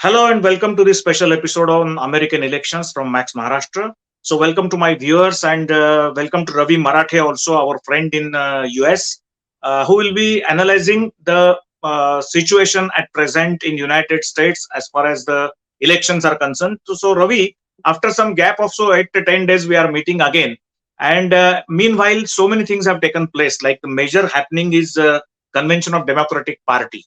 Hello and welcome to this special episode on American elections from Max Maharashtra. So welcome to my viewers and welcome to Ravi Marathe, also our friend in US, who will be analyzing the situation at present in United States as far as the elections are concerned. So Ravi, after some gap of so 8 to 10 days, we are meeting again. And meanwhile, so many things have taken place. Like the major happening is convention of Democratic Party,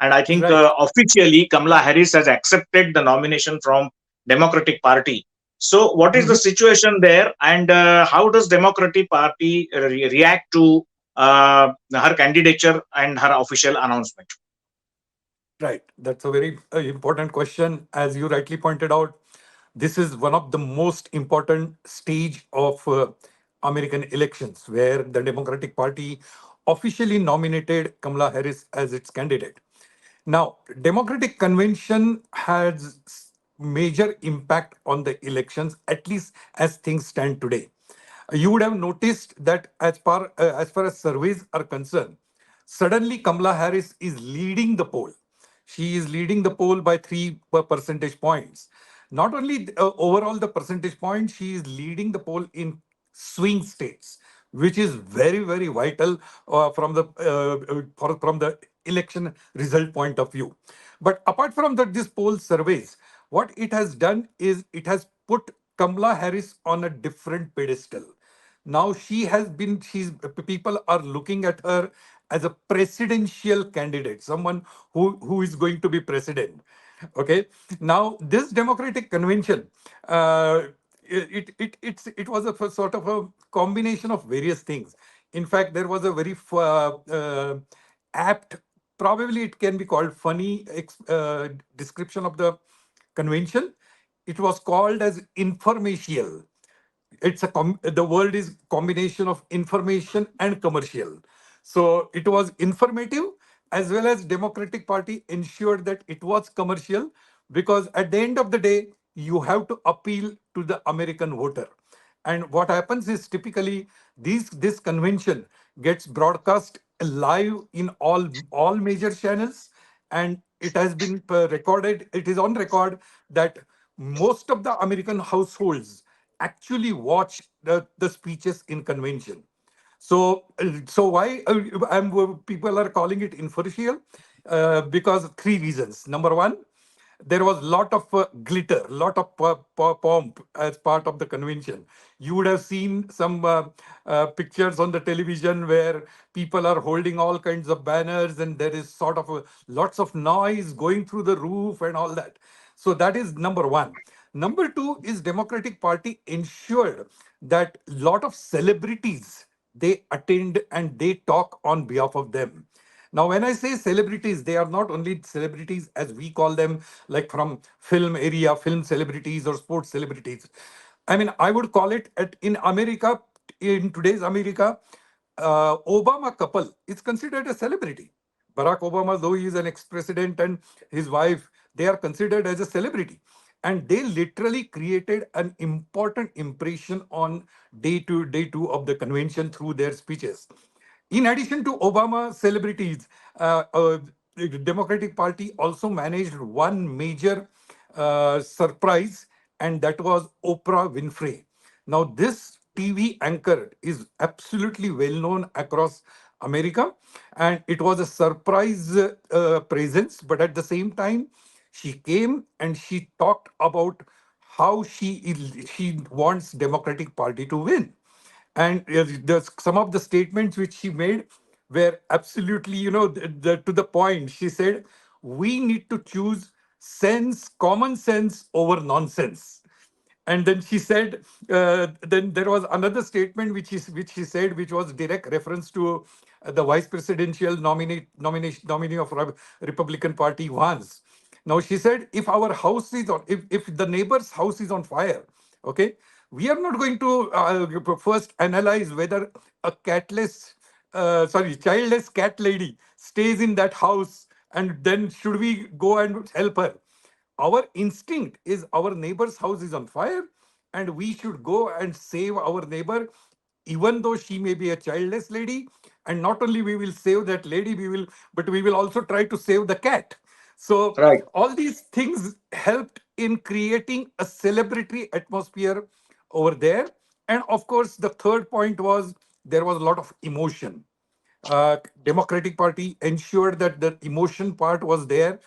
and I think Right. officially Kamla Harris has accepted the nomination from Democratic Party. So, what is the Mhm. situation there, and how does Democratic Party react to her candidature and her official announcement? Right. That's a very important question. As you rightly pointed out, this is one of the most important stage of American elections where the Democratic Party officially nominated Kamala Harris as its candidate. Now, Democratic Convention has major impact on the elections, at least as things stand today. You would have noticed that as far as surveys are concerned, suddenly Kamala Harris is leading the poll. She is leading the poll by three percentage points. Not only overall the percentage point, she is leading the poll in swing states, which is very very vital from the election result point of view. But apart from that, this poll surveys, what it has done is it has put Kamala Harris on a different pedestal. Now people are looking at her as a presidential candidate, someone who is going to be president. Okay. Now this Democratic Convention, it was a sort of a combination of various things. In fact, there was a very apt, probably it can be called funny description of the convention. It was called as informational. The word is combination of information and commercial. So it was informative, as well as Democratic Party ensured that it was commercial, because at the end of the day you have to appeal to the American voter. And what happens is, typically this convention gets broadcast live in all major channels, and it has been recorded. It is on record that most of the American households actually watch the speeches in convention. So why people are calling it infomercial? Because three reasons. Number one, there was lot of glitter, lot of pomp as part of the convention. You would have seen some pictures on the television where people are holding all kinds of banners, and there is sort of lots of noise going through the roof and all that. So that is number one. Number two is Democratic Party ensured that lot of celebrities, they attend and they talk on behalf of them. Now, when I say celebrities, they are not only celebrities as we call them, like from film area, film celebrities or sports celebrities. I mean, I would call it in America, in today's America, Obama couple is considered a celebrity. Barack Obama, though he is an ex-president, and his wife, they are considered as a celebrity. And they literally created an important impression on day two of the convention through their speeches. In addition to Obama celebrities, the Democratic Party also managed one major surprise, and that was Oprah Winfrey. Now, this TV anchor is absolutely well known across America, and it was a surprise presence. But at the same time, she came and she talked about how she wants Democratic Party to win. And some of the statements which she made were absolutely, to the point. She said, we need to choose common sense over nonsense. And then she said, then there was another statement which she said, which was direct reference to the vice presidential nominee of Republican Party once. Now she said, if the neighbor's house is on fire, okay, we are not going to first analyze whether a childless cat lady stays in that house, and then should we go and help her. Our instinct is our neighbor's house is on fire, and we should go and save our neighbor, even though she may be a childless lady. And not only we will save that lady, but we will also try to save the cat. So Right. all these things helped in creating a celebratory atmosphere over there. And of course, the third point was there was a lot of emotion. Democratic Party ensured that the emotion part was there,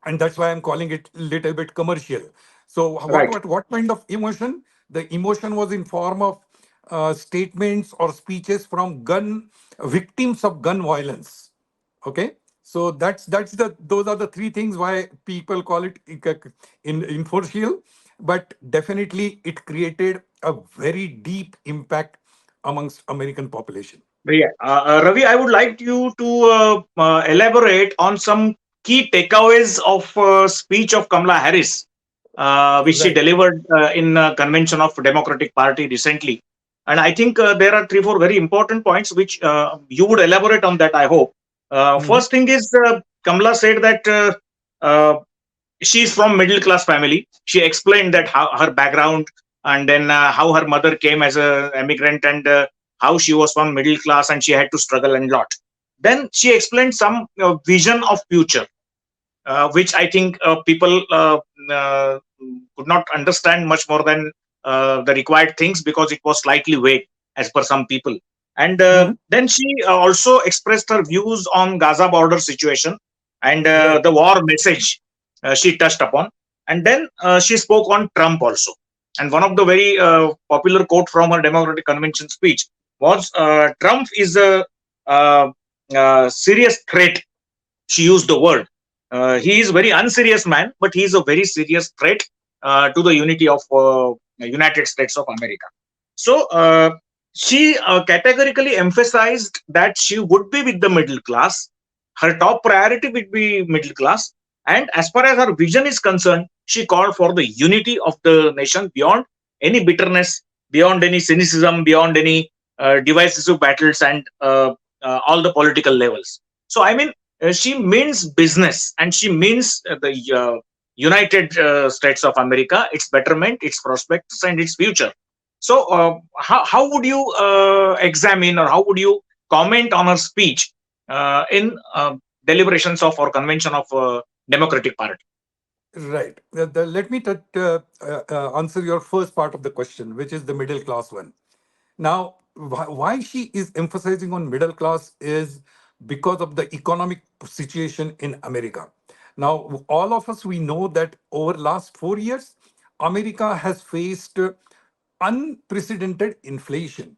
and that's why I'm calling it little bit commercial. So Right. what kind of emotion? The emotion was in form of statements or speeches from gun victims of gun violence. Okay, so that's the those are the three things why people call it in informal, but definitely it created a very deep impact amongst American population. Yeah. Ravi, I would like you to elaborate on some key takeaways of speech of Kamla Harris, which she Right. delivered in convention of Democratic Party recently. And I think there are three, four very important points which you would elaborate on that, I hope. Mhm. First thing is, Kamla said that uh, she's from middle class family. She explained that how her background, and then how her mother came as a immigrant, and how she was from middle class and she had to struggle a lot. Then she explained some vision of future, which I think people could not understand much more than the required things, because it was slightly vague as per some people. And Mhm. then she also expressed her views on Gaza border situation and Right. the war message she touched upon. And then she spoke on Trump also. And one of the very popular quote from her Democratic Convention speech was, Trump is a uh, serious threat. She used the word. He is very unserious man, but he is a very serious threat to the unity of United States of America. So she categorically emphasized that she would be with the middle class. Her top priority would be middle class. And as far as her vision is concerned, she called for the unity of the nation beyond any bitterness, beyond any cynicism, beyond any divisive battles, and all the political levels. So, I mean, she means business, and she means the United States of America, its betterment, its prospects, and its future. So, how would you examine, or how would you comment on her speech in deliberations of or convention of Democratic Party? Right. Let me answer your first part of the question, which is the middle class one. Now, why she is emphasizing on middle class is because of the economic situation in America. Now, all of us, we know that over last 4 years, America has faced unprecedented inflation.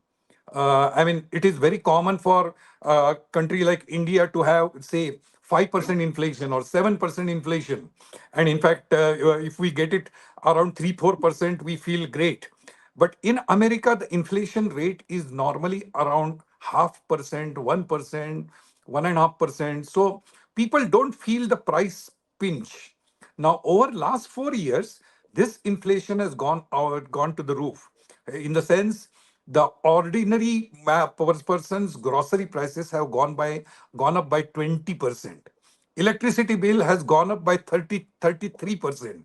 I mean, it is very common for a country like India to have, say, 5% inflation or 7% inflation. And in fact, if we get it around 3 4%, we feel great. But in America, the inflation rate is normally around 0.5%, 1%, 1.5%. So people don't feel the price pinch. Now, over last 4 years, this inflation has gone to the roof. In the sense, the ordinary person's grocery prices have gone up by 20%. Electricity bill has gone up by 33%.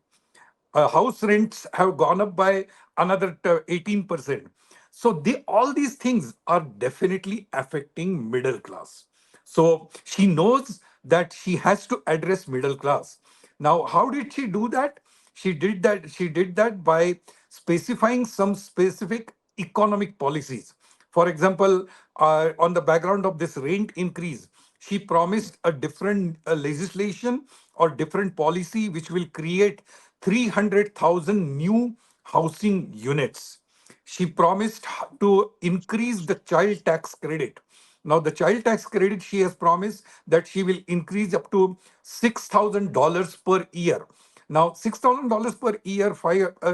House rents have gone up by another 18%. So all these things are definitely affecting middle class. So she knows that she has to address middle class. Now, how did she do that? She did that by specifying some specific economic policies. For example, on the background of this rent increase, she promised a different legislation or different policy which will create 300,000 new housing units. She promised to increase the child tax credit. Now, the child tax credit, she has promised that she will increase up to $6,000 per year. Now, $6,000 per year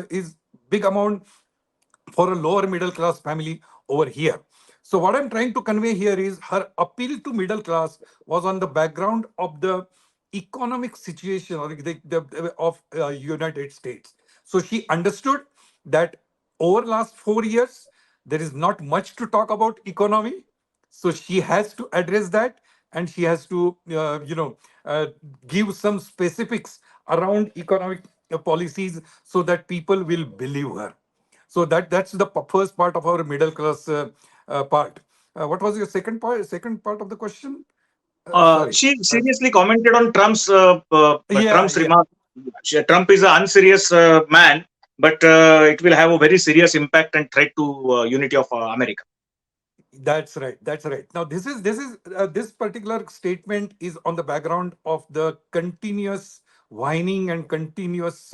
is big amount for a lower middle class family over here. So what I'm trying to convey here is her appeal to middle class was on the background of the economic situation or of United States. So she understood that over last 4 years there is not much to talk about economy, so she has to address that, and she has to give some specifics around economic policies so that people will believe her. So that's the first part of our middle class part. What was your second part of the question? Sorry. She seriously commented on Yeah, Trump's yeah. remark. Trump is an unserious man, but it will have a very serious impact and threat to unity of America. That's right. That's right. Now, this particular statement is on the background of the continuous whining and continuous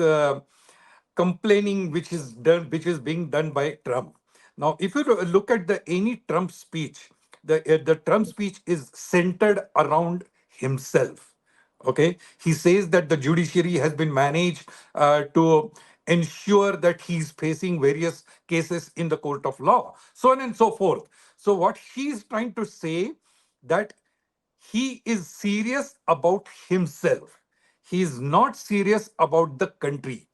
complaining, which is being done by Trump. Now, if you look at the any Trump speech, the Trump speech is centered around himself. Okay, he says that the judiciary has been managed to ensure that he's facing various cases in the court of law, so on and so forth. So what he's trying to say, that he is serious about himself, he is not serious about the country.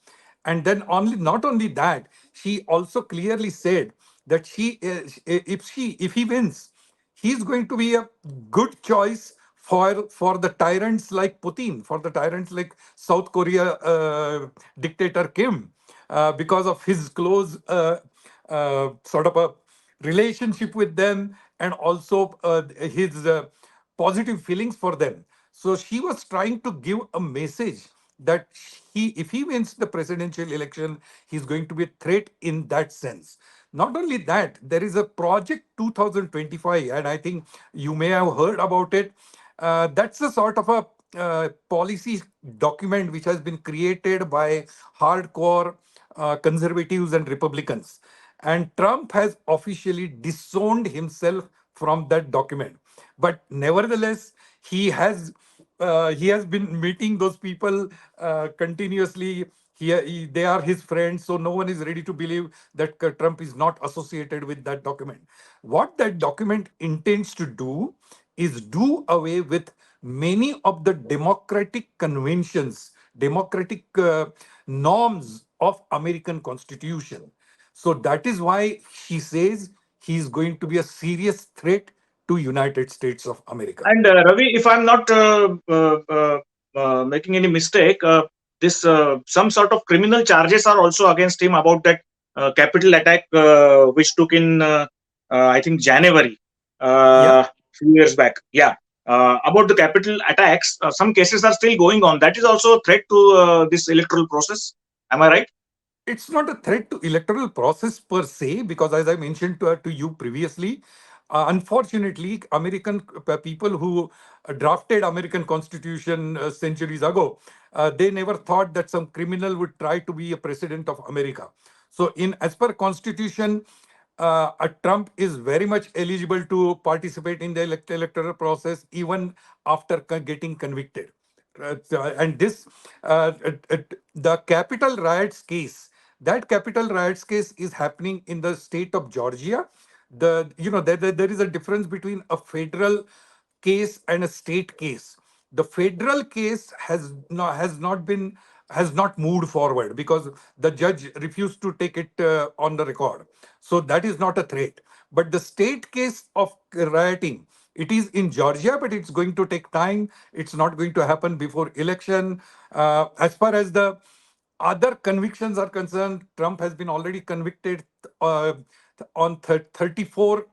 And then only not only that, she also clearly said that if he wins, he's going to be a good choice for the tyrants like Putin, for the tyrants like South Korea dictator Kim, because of his close sort of a relationship with them, and also his positive feelings for them. So she was trying to give a message that if he wins the presidential election, he's going to be a threat in that sense. Not only that, there is a project 2025, and I think you may have heard about it. That's a sort of a policy document which has been created by hardcore conservatives and Republicans. And Trump has officially disowned himself from that document. But nevertheless, he has been meeting those people continuously. They are his friends, so no one is ready to believe that Trump is not associated with that document. What that document intends to do is do away with many of the democratic conventions, democratic norms of American Constitution. So that is why he says he is going to be a serious threat to United States of America. And Ravi, if I'm not making any mistake, this some sort of criminal charges are also against him about that capital attack which took in I think January, Yeah. few years back. Yeah, about the capital attacks, some cases are still going on. That is also a threat to this electoral process. Am I right? It's not a threat to electoral process per se, because as I mentioned to you previously, unfortunately, American people who drafted American Constitution centuries ago, they never thought that some criminal would try to be a president of America. So, in as per Constitution, a Trump is very much eligible to participate in the electoral process even after getting convicted. And this, the Capitol riots case, that Capitol riots case is happening in the state of Georgia. There is a difference between a federal case and a state case. The federal case has not moved forward because the judge refused to take it on the record. So that is not a threat. But the state case of rioting, it is in Georgia, but it's going to take time. It's not going to happen before election. As far as the other convictions are concerned, Trump has been already convicted uh, on 34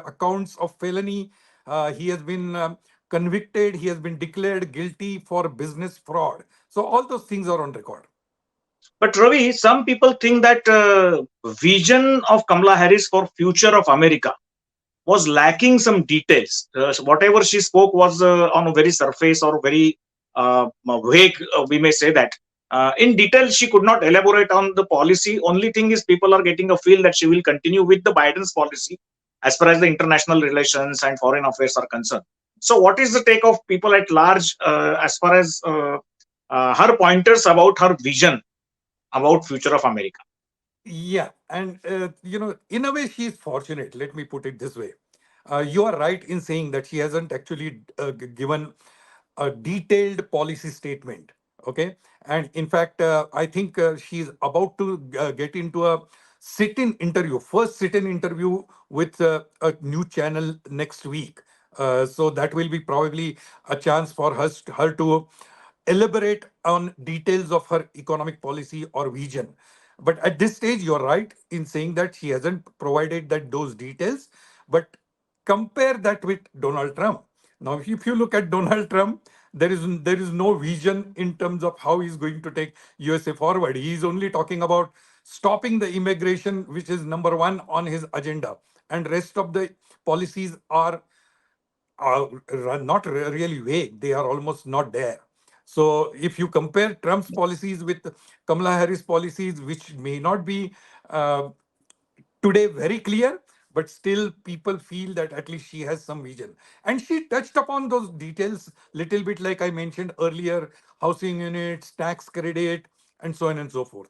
accounts of felony. He has been convicted. He has been declared guilty for business fraud. So all those things are on record. But Ravi, some people think that vision of Kamala Harris for future of America was lacking some details. So whatever she spoke was on a very surface or very vague, we may say that. In detail, she could not elaborate on the policy. Only thing is, people are getting a feel that she will continue with the Biden's policy as far as the international relations and foreign affairs are concerned. So, what is the take of people at large as far as her pointers about her vision about future of America? Yeah, and in a way, she is fortunate. Let me put it this way: you are right in saying that she hasn't actually given a detailed policy statement. Okay, and in fact, I think she's about to get into a sit-in interview, first sit-in interview with a new channel next week. So that will be probably a chance for her to elaborate on details of her economic policy or vision. But at this stage, you're right in saying that she hasn't provided those details. But compare that with Donald Trump. Now, if you look at Donald Trump, there is no vision in terms of how he's going to take USA forward. He's only talking about stopping the immigration, which is number one on his agenda, and rest of the policies are not really vague. They are almost not there. So if you compare Trump's policies with Kamala Harris policies, which may not be uh, today very clear, but still people feel that at least she has some vision. And she touched upon those details little bit, like I mentioned earlier, housing units, tax credit, and so on and so forth.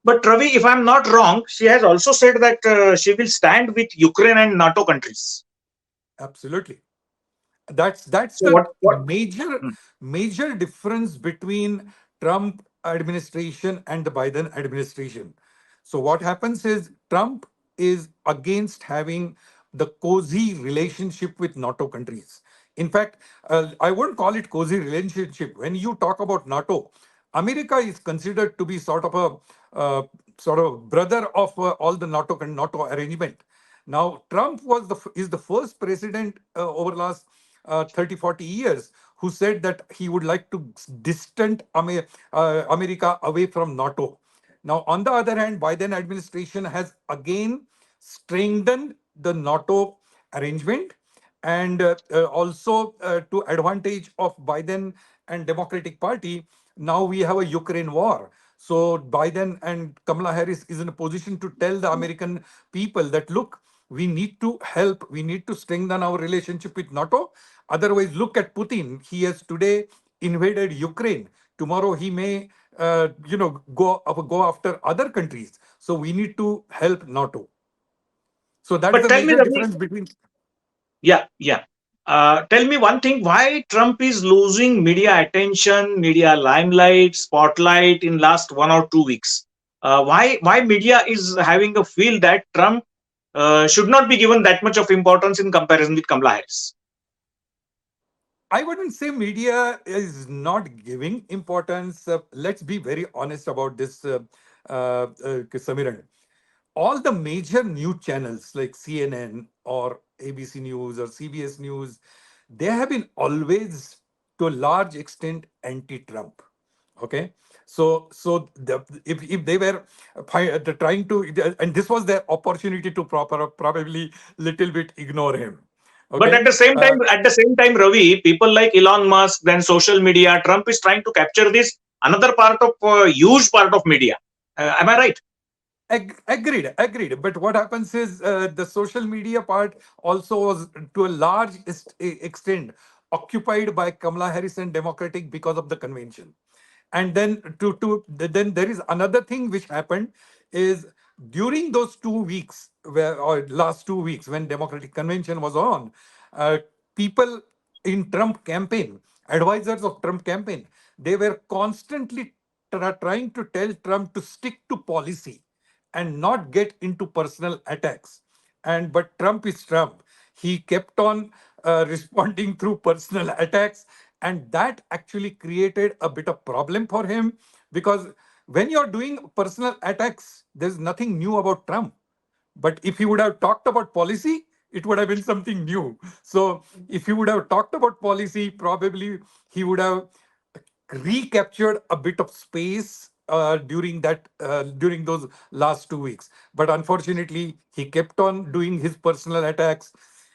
But Ravi, if I'm not wrong, she has also said that she will stand with Ukraine and NATO countries. Absolutely. That's So the what? Hmm. major difference between Trump administration and the Biden administration. So what happens is Trump is against having the cozy relationship with NATO countries. In fact, I won't call it cozy relationship. When you talk about NATO, America is considered to be sort of brother of all the NATO arrangement. Now, Trump is the first president over last 30, 40 years who said that he would like to distant America away from NATO. Now, on the other hand, Biden administration has again strengthened the NATO arrangement, and also to advantage of Biden and Democratic Party, now we have a Ukraine war. So Biden and Kamala Harris is in a position to tell the American people that, look, we need to help, we need to strengthen our relationship with NATO. Otherwise, look at Putin. He has today invaded Ukraine. Tomorrow he may go after other countries. So we need to help NATO. So that's But the tell me, major Ravi, difference between. yeah, yeah. Tell me one thing: why Trump is losing media attention, media limelight, spotlight in last 1 or 2 weeks? Why media is having a feel that Trump should not be given that much of importance in comparison with Kamala Harris? I wouldn't say media is not giving importance. Let's be very honest about this, Samiran. All the major news channels like CNN or ABC News or CBS News, they have been always, to a large extent, anti-Trump. Okay, if they were trying to, and this was their opportunity to probably little bit ignore him. But Okay, at the same time, Ravi, people like Elon Musk, then social media, Trump is trying to capture this another part of huge part of media. Am I right? Agreed. But what happens is the social media part also was to a large extent occupied by Kamala Harris and Democratic because of the convention. And then then there is another thing which happened is during those 2 weeks, or last 2 weeks when Democratic convention was on, uh, people in Trump campaign, advisors of Trump campaign, they were constantly trying to tell Trump to stick to policy and not get into personal attacks. And but Trump is Trump. He kept on responding through personal attacks, and that actually created a bit of problem for him, because when you're doing personal attacks, there's nothing new about Trump. But if he would have talked about policy, it would have been something new. So if he would have talked about policy, probably he would have recaptured a bit of space during those last 2 weeks. But unfortunately, he kept on doing his personal attacks.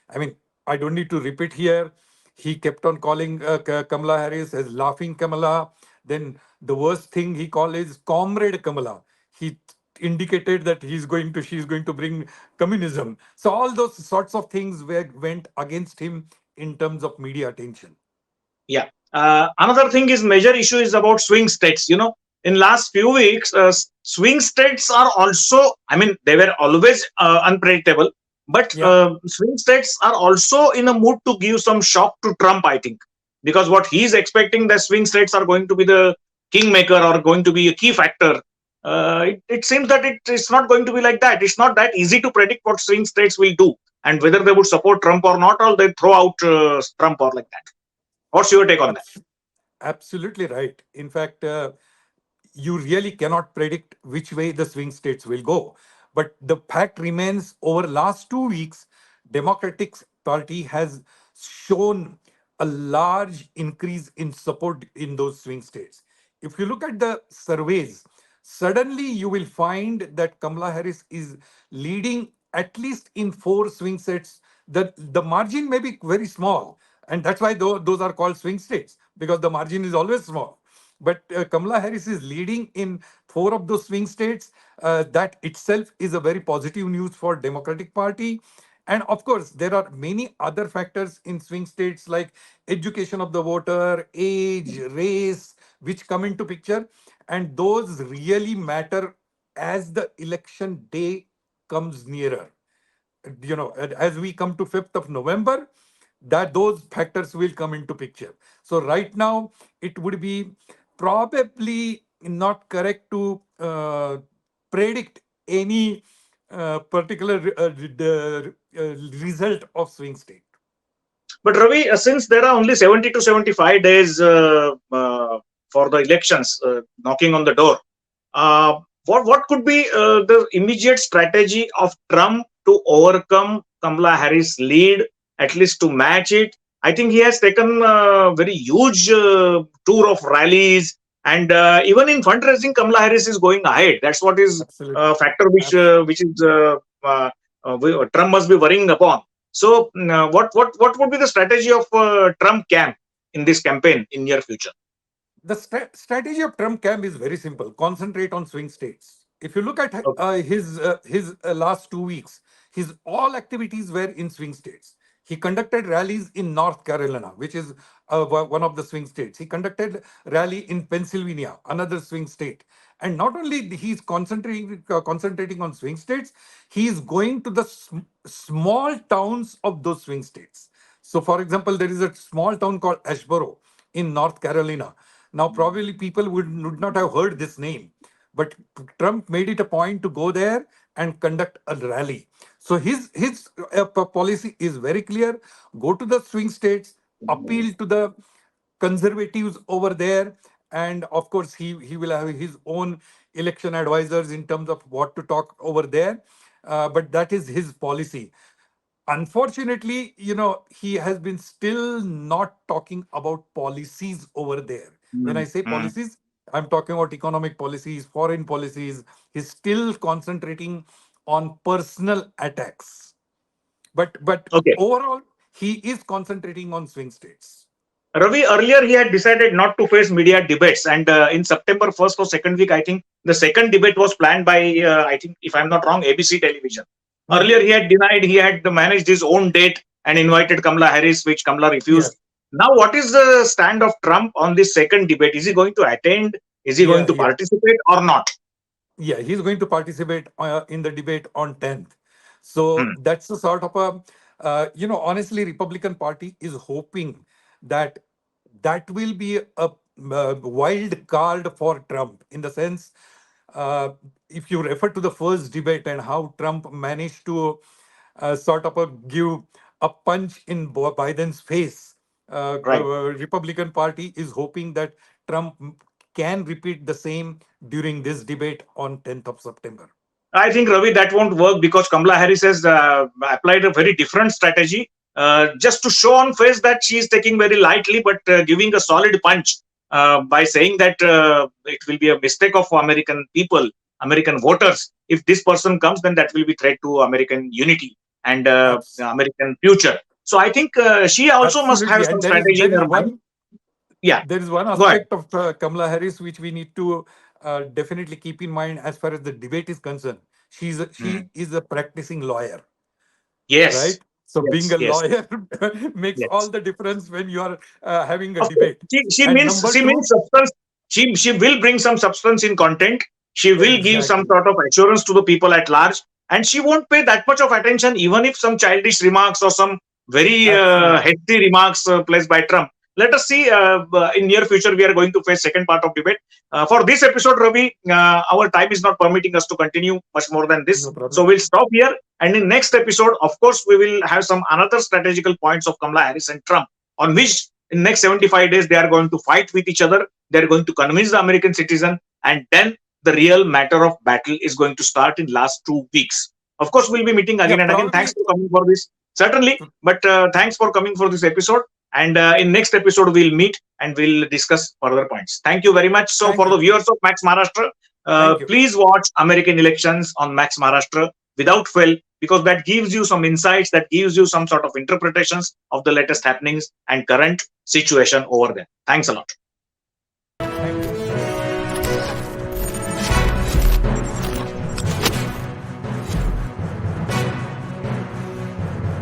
I mean, I don't need to repeat here. He kept on calling Kamala Harris as laughing Kamala. Then the worst thing he called is comrade Kamala. He indicated that she's going to bring communism. So all those sorts of things went against him in terms of media attention. Yeah. Another thing is major issue is about swing states. In last few weeks, swing states are also. I mean, they were always unpredictable, but Yeah. swing states are also in a mood to give some shock to Trump. I think because what he's expecting, the swing states are going to be the kingmaker or going to be a key factor. It seems that it's not going to be like that. It's not that easy to predict what swing states will do and whether they would support Trump or not, or they throw out Trump or like that. What's your take on that? Abs- Absolutely right. In fact, you really cannot predict which way the swing states will go. But the fact remains, over last 2 weeks, Democratic Party has shown a large increase in support in those swing states. If you look at the surveys, suddenly you will find that Kamala Harris is leading at least in 4 swing states. The margin may be very small, and that's why those are called swing states, because the margin is always small. But Kamala Harris is leading in 4 of those swing states. That itself is a very positive news for Democratic Party. And of course, there are many other factors in swing states like education of the voter, age, race, which come into picture. And those really matter as the election day comes nearer. As we come to 5th of November, that those factors will come into picture. So right now, it would be probably not correct to predict any particular result of swing state. But Ravi, since there are only 70 to 75 days for the elections knocking on the door, what could be the immediate strategy of Trump to overcome Kamala Harris' lead, at least to match it? I think he has taken a very huge tour of rallies, and even in fundraising, Kamala Harris is going ahead. That's what is Absolutely. a factor which is Trump must be worrying upon. So, what would be the strategy of Trump camp in this campaign in near future? The strategy of Trump camp is very simple: concentrate on swing states. If you look at Okay. his last 2 weeks, his all activities were in swing states. He conducted rallies in North Carolina, which is one of the swing states. He conducted rally in Pennsylvania, another swing state. And not only he's concentrating on swing states, he is going to the small towns of those swing states. So, for example, there is a small town called Ashboro in North Carolina. Now, probably people would not have heard this name, but Trump made it a point to go there and conduct a rally. So his policy is very clear: go to the swing states, appeal to the conservatives over there, and of course he will have his own election advisors in terms of what to talk over there. But that is his policy. Unfortunately, he has been still not talking about policies over there. When I Mm, say mm. policies, I'm talking about economic policies, foreign policies. He's still concentrating on personal attacks. But Okay. overall, he is concentrating on swing states. Ravi, earlier he had decided not to face media debates, and in September 1st or second week, I think the second debate was planned by, I think, if I'm not wrong, ABC television. Yeah. Earlier he had denied, he had managed his own date and invited Kamala Harris, which Kamala Yeah. refused. Now, what is the stand of Trump on this second debate? Is he going to attend? Is he going Yeah. to Yeah. participate or not? Yeah, he's going to participate in the debate on 10th. So Hmm. that's the sort of honestly, Republican Party is hoping that that will be a wild card for Trump, in the sense, if you refer to the first debate and how Trump managed to give a punch in Biden's face. Right. Republican Party is hoping that Trump can repeat the same during this debate on 10th of September. I think, Ravi, that won't work because Kamala Harris has applied a very different strategy just to show on face that she is taking very lightly, but giving a solid punch by saying that it will be a mistake of American people, American voters. If this person comes, then that will be threat to American unity and Abs- American future. So I think she also must have Absolutely, some and there is strategy there in is her mind. one Yeah, there is one go ahead. aspect of Kamala Harris which we need to definitely keep in mind as far as the debate is concerned. Hmm. She is a practicing lawyer, Yes, right? So being yes, a yes, lawyer makes all yes. the difference when you are having a Of course, debate. she And means number she means two, substance. She will bring some substance in content. She will give some exactly, sort of assurance to the people at large, and she won't pay that much of attention, even if some childish remarks or some very absolutely, hefty remarks placed by Trump. Let us see. In near future, we are going to face second part of debate. For this episode, Ravi, our time is not permitting us to continue much more than no this, so problem. we'll stop here. And in next episode, of course, we will have some another strategical points of Kamala Harris and Trump, on which in next 75 days they are going to fight with each other. They're going to convince the American citizen, and then the real matter of battle is going to start in last 2 weeks. Of course, we'll be meeting Yeah, again and again. Thanks probably. for coming for this, certainly, but thanks for coming for this episode. And in next episode, we'll meet and we'll discuss further points. Thank you very much. So Thank for the you. viewers of Max Maharashtra, Thank you. please watch American elections on Max Maharashtra without fail, because that gives you some insights, that gives you some sort of interpretations of the latest happenings and current situation over there. Thanks a lot.